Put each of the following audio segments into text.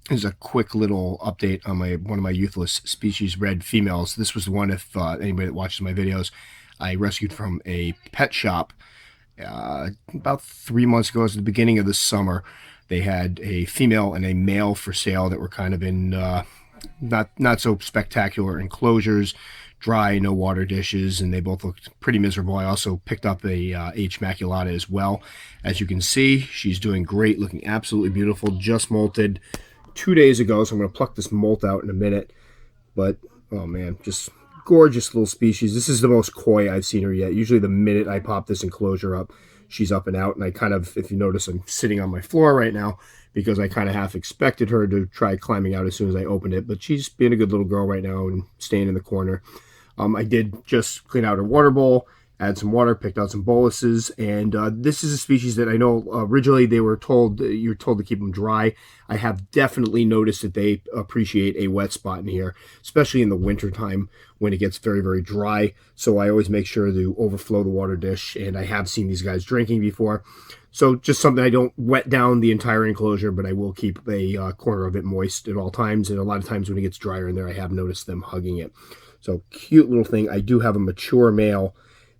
Here's a quick little update on one of my Euathlus species red females. This was the one, if anybody that watches my videos, I rescued from a pet shop about 3 months ago. It was the beginning of the summer. They had a female and a male for sale that were kind of in not so spectacular enclosures, dry, no water dishes, and they both looked pretty miserable. I also picked up a H maculata as well. As you can see, she's doing great, looking absolutely beautiful, just molted 2 days ago, so I'm going to pluck this molt out in a minute. But oh man, just gorgeous little species. This is the most coy I've seen her yet. Usually the minute I pop this enclosure up, she's up and out. And I kind of, if you notice, I'm sitting on my floor right now because I kind of half expected her to try climbing out as soon as I opened it. But she's being a good little girl right now and staying in the corner. I did just clean out her water bowl, add some water, picked out some boluses, and this is a species that I know originally they were told, you're told to keep them dry. I have definitely noticed that they appreciate a wet spot in here, especially in the wintertime when it gets very, very dry. So I always make sure to overflow the water dish, and I have seen these guys drinking before. So just something, I don't wet down the entire enclosure, but I will keep a corner of it moist at all times. And a lot of times when it gets drier in there, I have noticed them hugging it. So cute little thing. I do have a mature male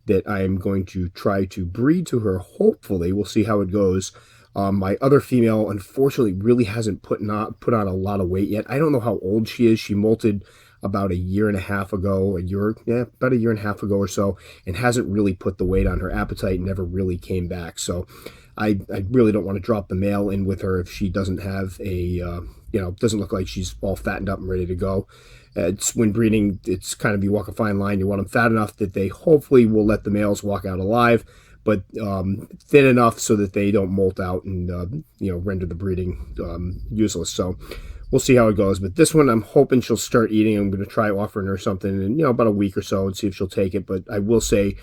that I'm going to try to breed to her. Hopefully, we'll see how it goes. My other female, unfortunately, really hasn't put on a lot of weight yet. I don't know how old she is. She molted about a year and a half ago, about a year and a half ago or so, and hasn't really put the weight on. Her appetite never really came back. So I really don't want to drop the male in with her if she doesn't have doesn't look like she's all fattened up and ready to go. It's when breeding, it's kind of, you walk a fine line. You want them fat enough that they hopefully will let the males walk out alive, but thin enough so that they don't molt out and render the breeding useless. So we'll see how it goes. But this one, I'm hoping she'll start eating. I'm going to try offering her something in about a week or so and see if she'll take it. But I will say,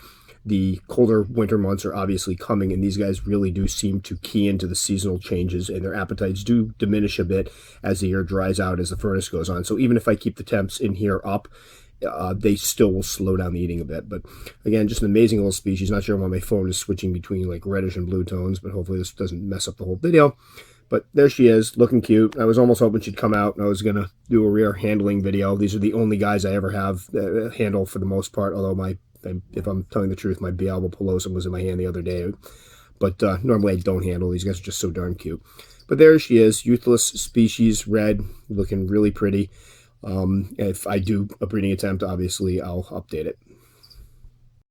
the colder winter months are obviously coming, and these guys really do seem to key into the seasonal changes, and their appetites do diminish a bit as the air dries out, as the furnace goes on. So even if I keep the temps in here up, they still will slow down the eating a bit. But again, just an amazing little species. Not sure why my phone is switching between like reddish and blue tones, but hopefully this doesn't mess up the whole video. But there she is, looking cute. I was almost hoping she'd come out, and I was going to do a rear handling video. These are the only guys I ever have handle for the most part, although if I'm telling the truth, my Bialba pilosum was in my hand the other day. But normally I don't handle. These guys are just so darn cute. But there she is, Euathlus species red, looking really pretty. If I do a breeding attempt, obviously I'll update it.